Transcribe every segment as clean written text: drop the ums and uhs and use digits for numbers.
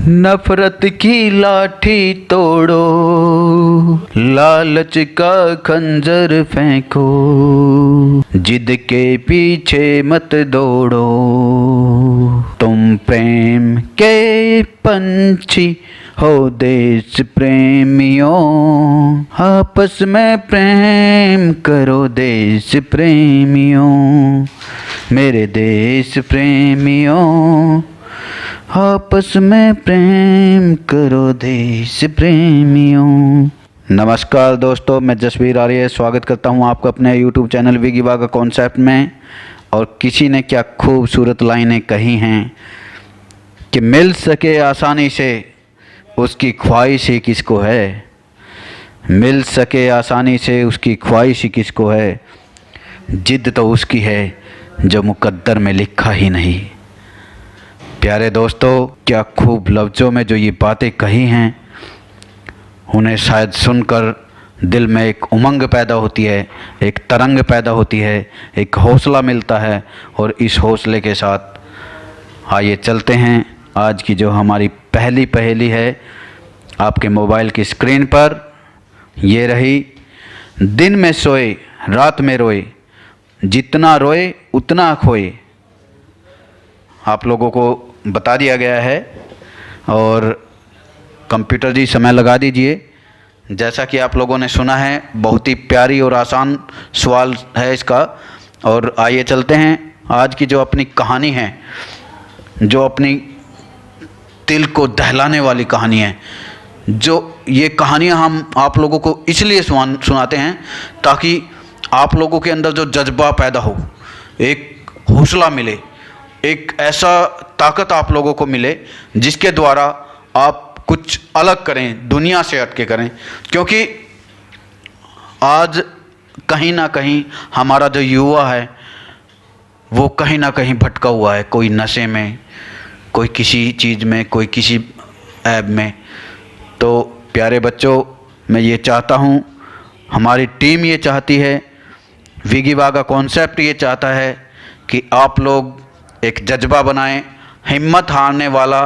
नफरत की लाठी तोड़ो, लालच का खंजर फेंको, जिद के पीछे मत दौड़ो। तुम प्रेम के पंछी हो देश प्रेमियों, आपस में प्रेम करो देश प्रेमियों। मेरे देश प्रेमियों, आपस में प्रेम करो देश प्रेमियों। नमस्कार दोस्तों, मैं जसवीर आर्य स्वागत करता हूं आपका अपने YouTube चैनल विगी वागा कॉन्सेप्ट में। और किसी ने क्या खूबसूरत लाइनें कही हैं कि मिल सके आसानी से उसकी ख्वाहिश ही किसको है, मिल सके आसानी से उसकी ख्वाहिश ही किसको है, जिद तो उसकी है जो मुकद्दर में लिखा ही नहीं। प्यारे दोस्तों, क्या खूब लफ्ज़ों में जो ये बातें कही हैं, उन्हें शायद सुनकर दिल में एक उमंग पैदा होती है, एक तरंग पैदा होती है, एक हौसला मिलता है। और इस हौसले के साथ आइए चलते हैं आज की जो हमारी पहली पहेली है आपके मोबाइल की स्क्रीन पर। ये रही। दिन में सोए रात में रोए, जितना रोए उतना खोए। आप लोगों को बता दिया गया है और कंप्यूटर जी समय लगा दीजिए। जैसा कि आप लोगों ने सुना है, बहुत ही प्यारी और आसान सवाल है इसका। और आइए चलते हैं आज की जो अपनी कहानी है, जो अपनी दिल को दहलाने वाली कहानी है। जो ये कहानियाँ हम आप लोगों को इसलिए सुनाते हैं ताकि आप लोगों के अंदर जो जज्बा पैदा हो, एक हौसला मिले, एक ऐसा ताकत आप लोगों को मिले जिसके द्वारा आप कुछ अलग करें, दुनिया से हट के करें। क्योंकि आज कहीं ना कहीं हमारा जो युवा है वो कहीं ना कहीं भटका हुआ है, कोई नशे में, कोई किसी चीज़ में, कोई किसी ऐब में। तो प्यारे बच्चों, मैं ये चाहता हूँ, हमारी टीम ये चाहती है, विगी वागा कॉन्सेप्ट ये चाहता है कि आप लोग एक जज्बा बनाएं। हिम्मत हारने वाला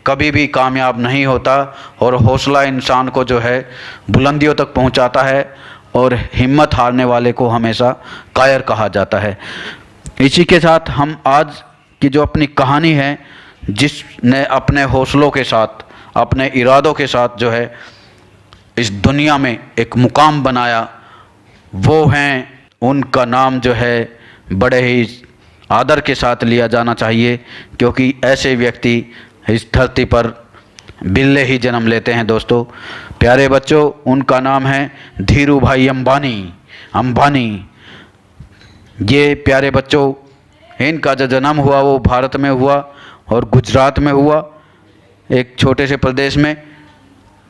कभी भी कामयाब नहीं होता और हौसला इंसान को जो है बुलंदियों तक पहुंचाता है और हिम्मत हारने वाले को हमेशा कायर कहा जाता है। इसी के साथ हम आज की जो अपनी कहानी है, जिसने अपने हौसलों के साथ, अपने इरादों के साथ जो है इस दुनिया में एक मुकाम बनाया, वो हैं, उनका नाम जो है बड़े ही आदर के साथ लिया जाना चाहिए। क्योंकि ऐसे व्यक्ति इस धरती पर बिल्ले ही जन्म लेते हैं। दोस्तों प्यारे बच्चों, उनका नाम है धीरू भाई अंबानी। ये प्यारे बच्चों, इनका जो जन्म हुआ वो भारत में हुआ और गुजरात में हुआ, एक छोटे से प्रदेश में।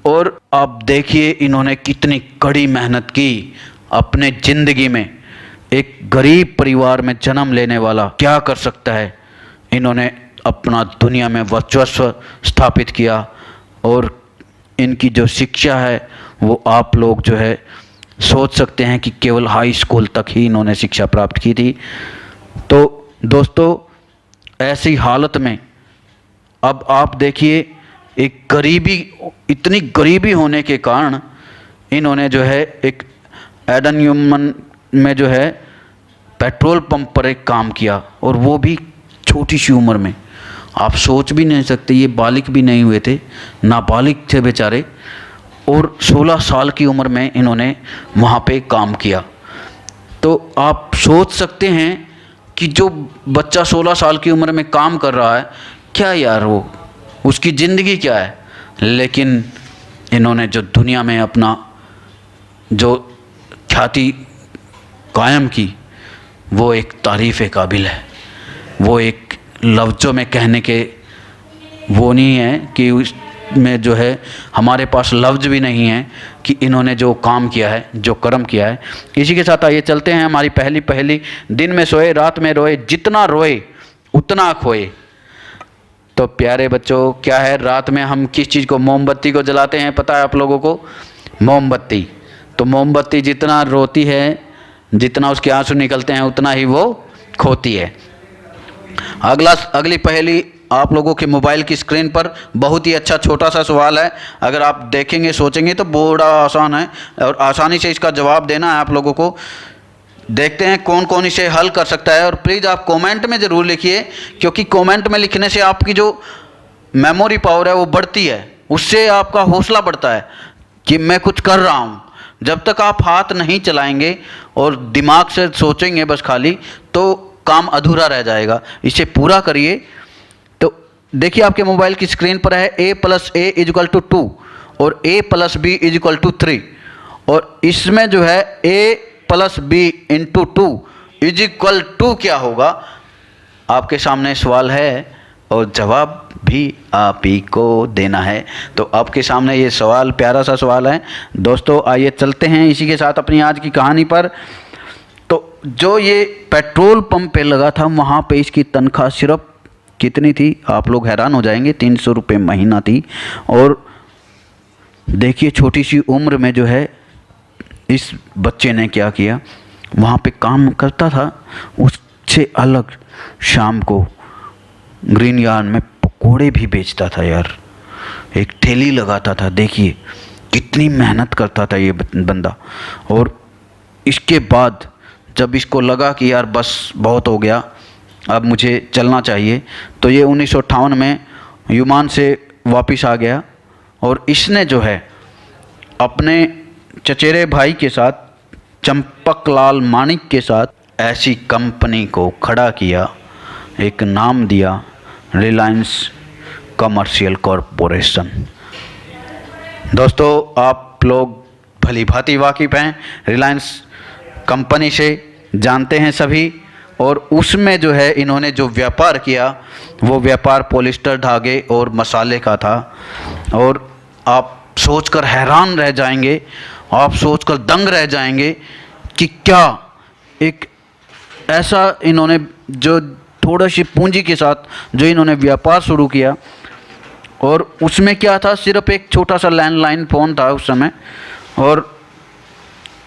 और आप देखिए इन्होंने कितनी कड़ी मेहनत की अपने ज़िंदगी में। एक गरीब परिवार में जन्म लेने वाला क्या कर सकता है, इन्होंने अपना दुनिया में वर्चस्व स्थापित किया। और इनकी जो शिक्षा है वो आप लोग जो है सोच सकते हैं कि केवल हाई स्कूल तक ही इन्होंने शिक्षा प्राप्त की थी। तो दोस्तों, ऐसी हालत में अब आप देखिए, एक गरीबी, इतनी गरीबी होने के कारण इन्होंने जो है एक एडन ह्यूमन में जो है पेट्रोल पंप पर एक काम किया, और वो भी छोटी सी उम्र में। आप सोच भी नहीं सकते, ये बालिग भी नहीं हुए थे, नाबालिग थे बेचारे, और 16 साल की उम्र में इन्होंने वहाँ पे काम किया। तो आप सोच सकते हैं कि जो बच्चा 16 साल की उम्र में काम कर रहा है, क्या यार वो उसकी ज़िंदगी क्या है। लेकिन इन्होंने जो दुनिया में अपना जो ख्याति कायम की, वो एक तारीफ़ काबिल है। वो एक लफ्ज़ों में कहने के वो नहीं है कि उसमें जो है हमारे पास लफ्ज़ भी नहीं है कि इन्होंने जो काम किया है, जो कर्म किया है। इसी के साथ आइए चलते हैं हमारी पहली पहेली। दिन में सोए रात में रोए, जितना रोए उतना खोए। तो प्यारे बच्चों, क्या है, रात में हम किस चीज़ को, मोमबत्ती को जलाते हैं, पता है आप लोगों को, मोमबत्ती। तो मोमबत्ती जितना रोती है, जितना उसके आंसू निकलते हैं, उतना ही वो खोती है। अगली पहेली आप लोगों के मोबाइल की स्क्रीन पर बहुत ही अच्छा छोटा सा सवाल है। अगर आप देखेंगे सोचेंगे तो बड़ा आसान है और आसानी से इसका जवाब देना है आप लोगों को। देखते हैं कौन कौन इसे हल कर सकता है। और प्लीज़ आप कमेंट में ज़रूर लिखिए, क्योंकि कमेंट में लिखने से आपकी जो मेमोरी पावर है वो बढ़ती है, उससे आपका हौसला बढ़ता है कि मैं कुछ कर रहा हूँ। जब तक आप हाथ नहीं चलाएंगे और दिमाग से सोचेंगे बस खाली, तो काम अधूरा रह जाएगा। इसे पूरा करिए। तो देखिए आपके मोबाइल की स्क्रीन पर है a + a = 2 और a + b = 3। और इसमें जो है a + b × 2 = क्या होगा, आपके सामने सवाल है और जवाब भी आप ही को देना है। तो आपके सामने ये सवाल, प्यारा सा सवाल है दोस्तों। आइए चलते हैं इसी के साथ अपनी आज की कहानी पर। तो जो ये पेट्रोल पंप पे लगा था, वहाँ पे इसकी तनख्वाह सिर्फ कितनी थी, आप लोग हैरान हो जाएंगे, 300 रुपये महीना थी। और देखिए छोटी सी उम्र में जो है इस बच्चे ने क्या किया, वहाँ पे काम करता था, उससे अलग शाम को ग्रीन यार्ड में पकोड़े भी बेचता था यार, एक ठेली लगाता था। देखिए कितनी मेहनत करता था ये बंदा। और इसके बाद जब इसको लगा कि यार बस बहुत हो गया, अब मुझे चलना चाहिए, तो ये 1958 में युमान से वापस आ गया। और इसने जो है अपने चचेरे भाई के साथ, चंपकलाल मानिक के साथ ऐसी कंपनी को खड़ा किया, एक नाम दिया रिलायंस कमर्शियल कॉरपोरेशन। दोस्तों आप लोग भली भांति वाकिफ़ हैं रिलायंस कंपनी से, जानते हैं सभी। और उसमें जो है इन्होंने जो व्यापार किया, वो व्यापार पॉलिस्टर धागे और मसाले का था। और आप सोचकर हैरान रह जाएंगे, आप सोचकर दंग रह जाएंगे कि क्या एक ऐसा इन्होंने जो थोड़ा सी पूंजी के साथ जो इन्होंने व्यापार शुरू किया। और उसमें क्या था, सिर्फ एक छोटा सा लैंडलाइन फ़ोन था उस समय, और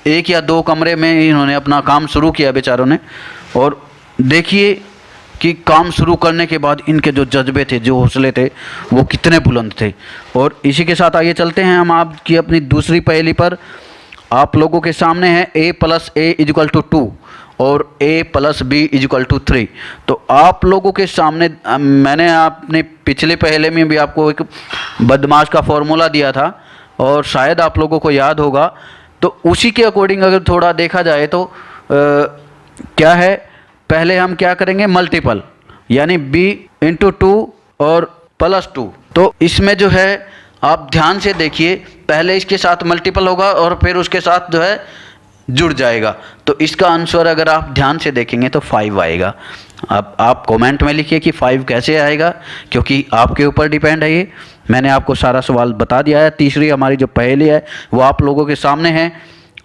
1 या 2 कमरे में इन्होंने अपना काम शुरू किया बेचारों ने। और देखिए कि काम शुरू करने के बाद इनके जो जज्बे थे, जो हौसले थे, वो कितने बुलंद थे। और इसी के साथ आइए चलते हैं हम आपकी अपनी दूसरी पहेली पर। आप लोगों के सामने है a + a = 2 और a + b = 3। तो आप लोगों के सामने मैंने आपने पिछले पहले में भी आपको एक बदमाश का फॉर्मूला दिया था और शायद आप लोगों को याद होगा। तो उसी के अकॉर्डिंग अगर थोड़ा देखा जाए तो क्या है, पहले हम क्या करेंगे, मल्टीपल, यानी b × 2 और +2। तो इसमें जो है आप ध्यान से देखिए, पहले इसके साथ मल्टीपल होगा और फिर उसके साथ जो है जुड़ जाएगा। तो इसका आंसर अगर आप ध्यान से देखेंगे तो 5 आएगा। अब आप कमेंट में लिखिए कि 5 कैसे आएगा, क्योंकि आपके ऊपर डिपेंड है ये। मैंने आपको सारा सवाल बता दिया है। तीसरी हमारी जो पहेली है वो आप लोगों के सामने है।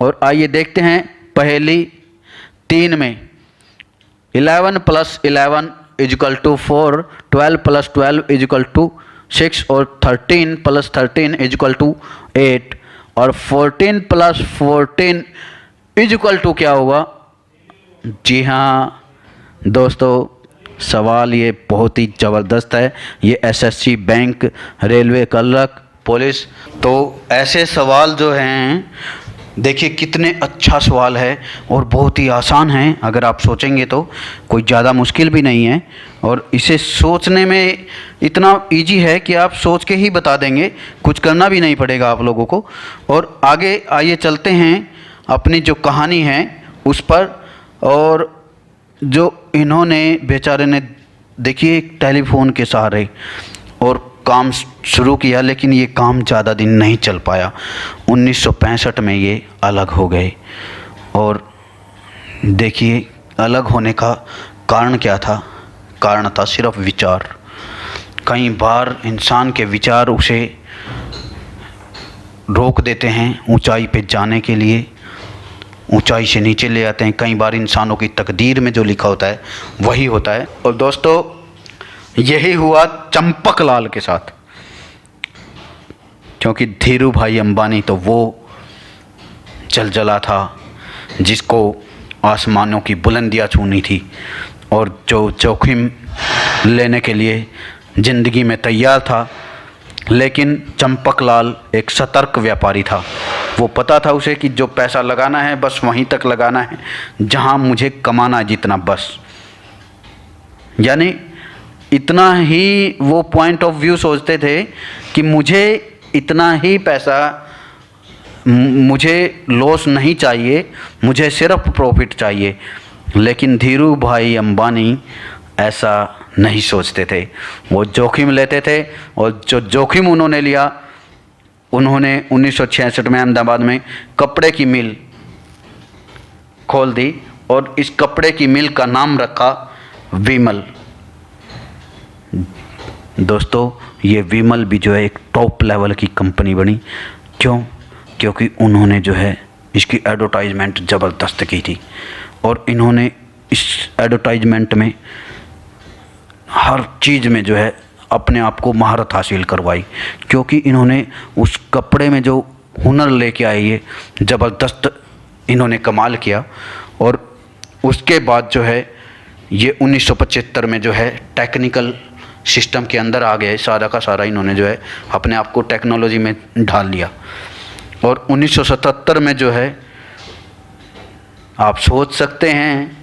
और आइए देखते हैं पहेली 3 में। 11 + 11 = 4, 12 + 12 = 6 और 13 + 13 = 8 और 14 + 14 = क्या होगा। जी हाँ दोस्तों, सवाल ये बहुत ही ज़बरदस्त है। ये SSC, bank, railway clerk, police, तो ऐसे सवाल जो हैं, देखिए कितने अच्छा सवाल है और बहुत ही आसान है। अगर आप सोचेंगे तो कोई ज़्यादा मुश्किल भी नहीं है। और इसे सोचने में इतना इजी है कि आप सोच के ही बता देंगे, कुछ करना भी नहीं पड़ेगा आप लोगों को। और आगे आइए चलते हैं अपनी जो कहानी है उस पर। और जो इन्होंने बेचारे ने देखिए टेलीफोन के सहारे और काम शुरू किया, लेकिन ये काम ज़्यादा दिन नहीं चल पाया। 1965 में ये अलग हो गए। और देखिए अलग होने का कारण क्या था, कारण था सिर्फ विचार। कई बार इंसान के विचार उसे रोक देते हैं ऊंचाई पे जाने के लिए, ऊंचाई से नीचे ले आते हैं। कई बार इंसानों की तकदीर में जो लिखा होता है वही होता है। और दोस्तों यही हुआ चंपकलाल के साथ, क्योंकि धीरू भाई अंबानी तो वो जलजला था जिसको आसमानों की बुलंदियां छूनी थी और जो जोखिम लेने के लिए ज़िंदगी में तैयार था। लेकिन चंपकलाल एक सतर्क व्यापारी था। वो पता था उसे कि जो पैसा लगाना है बस वहीं तक लगाना है जहां मुझे कमाना है जितना, बस। यानी इतना ही वो पॉइंट ऑफ व्यू सोचते थे कि मुझे इतना ही पैसा, मुझे लॉस नहीं चाहिए, मुझे सिर्फ प्रॉफिट चाहिए। लेकिन धीरू भाई अंबानी ऐसा नहीं सोचते थे। वो जोखिम लेते थे और जो जोखिम उन्होंने लिया, उन्होंने 1966 में अहमदाबाद में कपड़े की मिल खोल दी और इस कपड़े की मिल का नाम रखा विमल। दोस्तों, ये विमल भी जो है एक टॉप लेवल की कंपनी बनी। क्यों? क्योंकि उन्होंने जो है इसकी एडवर्टाइजमेंट ज़बरदस्त की थी और इन्होंने इस एडवर्टाइजमेंट में हर चीज़ में जो है अपने आप को महारत हासिल करवाई। क्योंकि इन्होंने उस कपड़े में जो हुनर लेके आए, ये ज़बरदस्त इन्होंने कमाल किया। और उसके बाद जो है ये 1975 में जो है टेक्निकल सिस्टम के अंदर आ गए। सारा का सारा इन्होंने जो है अपने आप को टेक्नोलॉजी में ढाल लिया। और 1977 में जो है आप सोच सकते हैं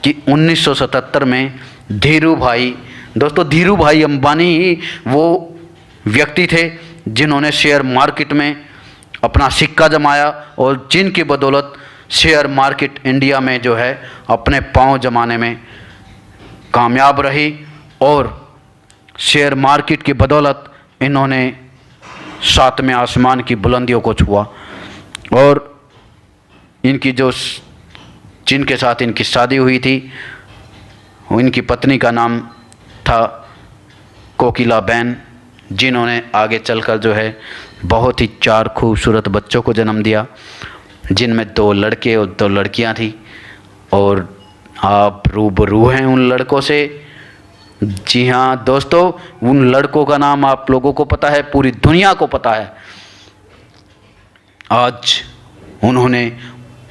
कि 1977 में धीरू भाई, दोस्तों धीरू भाई अंबानी ही वो व्यक्ति थे जिन्होंने शेयर मार्केट में अपना सिक्का जमाया और जिनकी बदौलत शेयर मार्केट इंडिया में जो है अपने पांव जमाने में कामयाब रही। और शेयर मार्केट की बदौलत इन्होंने सातवें आसमान की बुलंदियों को छुआ। और इनकी जो जिनके साथ इनकी शादी हुई थी, इनकी पत्नी का नाम था कोकिलाबेन, जिन्होंने आगे चलकर जो है बहुत ही 4 खूबसूरत बच्चों को जन्म दिया, जिनमें 2 लड़के और 2 लड़कियां थी। और आप रूबरू हैं उन लड़कों से। जी हाँ दोस्तों, उन लड़कों का नाम आप लोगों को पता है, पूरी दुनिया को पता है। आज उन्होंने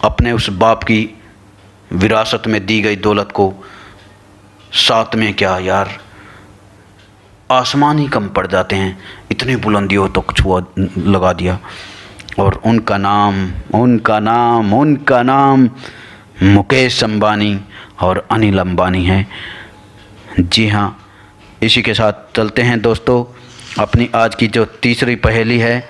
अपने उस बाप की विरासत में दी गई दौलत को, साथ में क्या यार, आसमान ही कम पड़ जाते हैं, इतनी बुलंदियों तक छुआ लगा दिया। और उनका नाम मुकेश अंबानी और अनिल अंबानी है। जी हाँ, इसी के साथ चलते हैं दोस्तों अपनी आज की जो तीसरी पहेली है।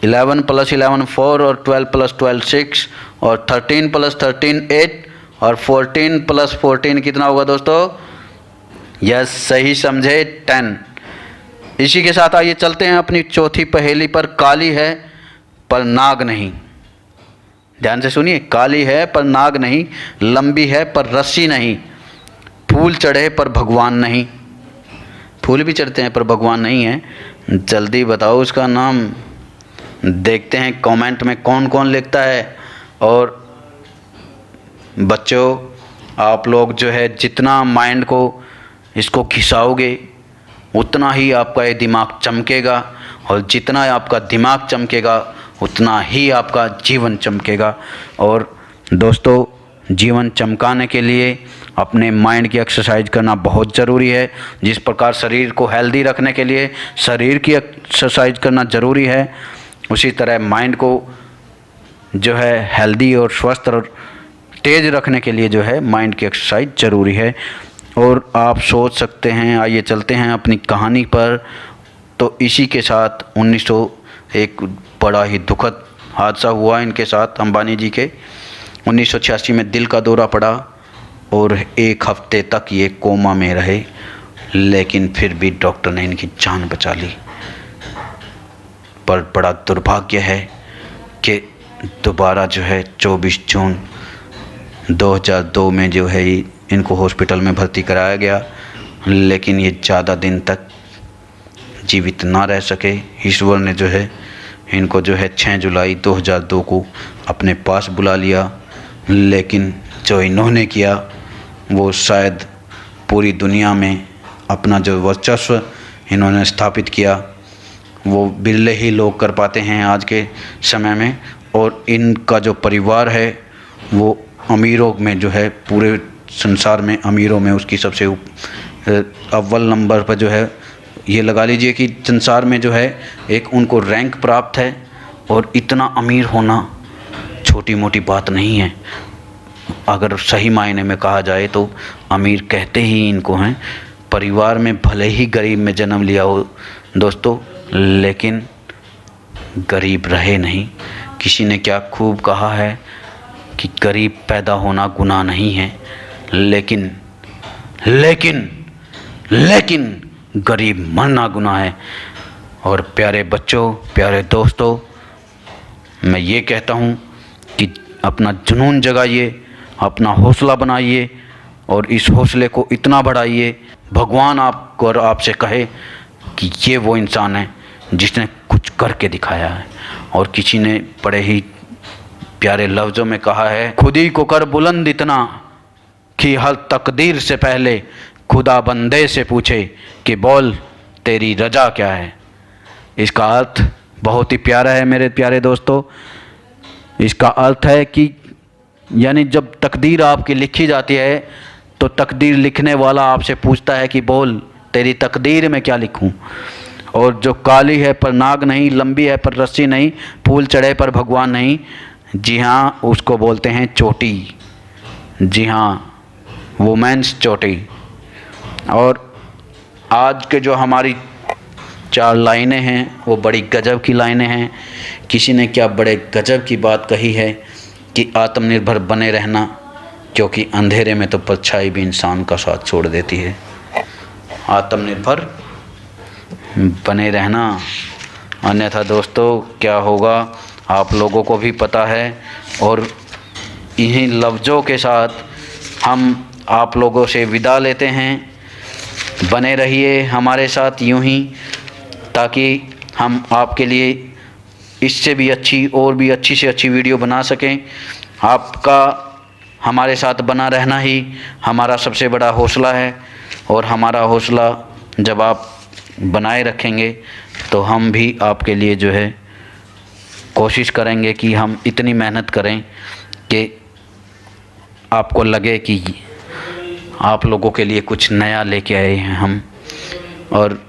11 + 11 4 और 12 + 12 6 और 13 + 13 8 और 14 + 14 कितना होगा दोस्तों? यस, सही समझे, 10। इसी के साथ आइए चलते हैं अपनी चौथी पहेली पर। काली है पर नाग नहीं। ध्यान से सुनिए, काली है पर नाग नहीं, लंबी है पर रस्सी नहीं, फूल चढ़े पर भगवान नहीं। फूल भी चढ़ते हैं पर भगवान नहीं है। जल्दी बताओ उसका नाम। देखते हैं कमेंट में कौन कौन लिखता है। और बच्चों, आप लोग जो है जितना माइंड को इसको खिंचाओगे उतना ही आपका ये दिमाग चमकेगा, और जितना आपका दिमाग चमकेगा उतना ही आपका जीवन चमकेगा। और दोस्तों, जीवन चमकाने के लिए अपने माइंड की एक्सरसाइज करना बहुत ज़रूरी है। जिस प्रकार शरीर को हेल्दी रखने के लिए शरीर की एक्सरसाइज करना ज़रूरी है, उसी तरह माइंड को जो है हेल्दी और स्वस्थ और तेज़ रखने के लिए जो है माइंड की एक्सरसाइज ज़रूरी है। और आप सोच सकते हैं, आइए चलते हैं अपनी कहानी पर। तो इसी के साथ एक बड़ा ही दुखद हादसा हुआ इनके साथ, अंबानी जी के। 1986 में दिल का दौरा पड़ा और 1 हफ्ते तक ये कोमा में रहे, लेकिन फिर भी डॉक्टर ने इनकी जान बचा ली। पर बड़ा दुर्भाग्य है कि दोबारा जो है 24 जून 2002 में जो है इनको हॉस्पिटल में भर्ती कराया गया, लेकिन ये ज़्यादा दिन तक जीवित ना रह सके। ईश्वर ने जो है इनको जो है 6 जुलाई 2002 को अपने पास बुला लिया, लेकिन जो इन्होंने किया वो शायद पूरी दुनिया में अपना जो वर्चस्व इन्होंने स्थापित किया वो बिरले ही लोग कर पाते हैं आज के समय में। और इनका जो परिवार है वो अमीरों में जो है, पूरे संसार में अमीरों में उसकी सबसे अव्वल नंबर पर जो है, ये लगा लीजिए कि संसार में जो है एक उनको रैंक प्राप्त है। और इतना अमीर होना छोटी मोटी बात नहीं है। अगर सही मायने में कहा जाए तो अमीर कहते ही इनको हैं। परिवार में भले ही गरीब में जन्म लिया हो दोस्तों, लेकिन गरीब रहे नहीं। किसी ने क्या खूब कहा है कि गरीब पैदा होना गुनाह नहीं है, लेकिन लेकिन लेकिन गरीब मरना गुनाह है। और प्यारे बच्चों, प्यारे दोस्तों, मैं ये कहता हूँ कि अपना जुनून जगाइए, अपना हौसला बनाइए और इस हौसले को इतना बढ़ाइए, भगवान आपको और आपसे कहे कि ये वो इंसान है जिसने कुछ करके दिखाया है। और किसी ने बड़े ही प्यारे लफ्ज़ों में कहा है, खुद ही को कर बुलंद इतना कि हर तकदीर से पहले खुदा बंदे से पूछे कि बोल तेरी रजा क्या है। इसका अर्थ बहुत ही प्यारा है मेरे प्यारे दोस्तों। इसका अर्थ है कि यानी जब तकदीर आपकी लिखी जाती है तो तकदीर लिखने वाला आपसे पूछता है कि बोल तेरी तकदीर में क्या लिखूं। और जो काली है पर नाग नहीं, लंबी है पर रस्सी नहीं, फूल चढ़े पर भगवान नहीं, जी हाँ, उसको बोलते हैं चोटी। जी हाँ, वुमेन्स चोटी। और आज के जो हमारी 4 लाइनें हैं वो बड़ी गजब की लाइनें हैं। किसी ने क्या बड़े गजब की बात कही है कि आत्मनिर्भर बने रहना, क्योंकि अंधेरे में तो परछाई भी इंसान का साथ छोड़ देती है। आत्मनिर्भर बने रहना, अन्यथा दोस्तों क्या होगा आप लोगों को भी पता है। और इन्हीं लफ्ज़ों के साथ हम आप लोगों से विदा लेते हैं। बने रहिए हमारे साथ यूं ही, ताकि हम आपके लिए इससे भी अच्छी और भी अच्छी से अच्छी वीडियो बना सकें। आपका हमारे साथ बना रहना ही हमारा सबसे बड़ा हौसला है। और हमारा हौसला जब आप बनाए रखेंगे तो हम भी आपके लिए जो है कोशिश करेंगे कि हम इतनी मेहनत करें कि आपको लगे कि आप लोगों के लिए कुछ नया लेके आए हैं हम। और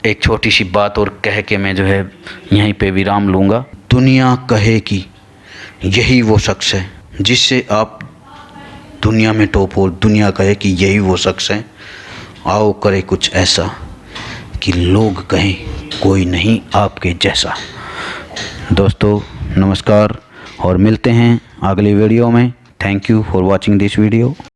एक छोटी सी बात और कह के मैं जो है यहीं पे विराम लूँगा। दुनिया कहे कि यही वो शख्स है जिससे आप दुनिया में टॉप हो, दुनिया कहे कि यही वो शख्स है, आओ करे कुछ ऐसा कि लोग कहें कोई नहीं आपके जैसा। दोस्तों नमस्कार और मिलते हैं अगली वीडियो में। Thank you for watching this video.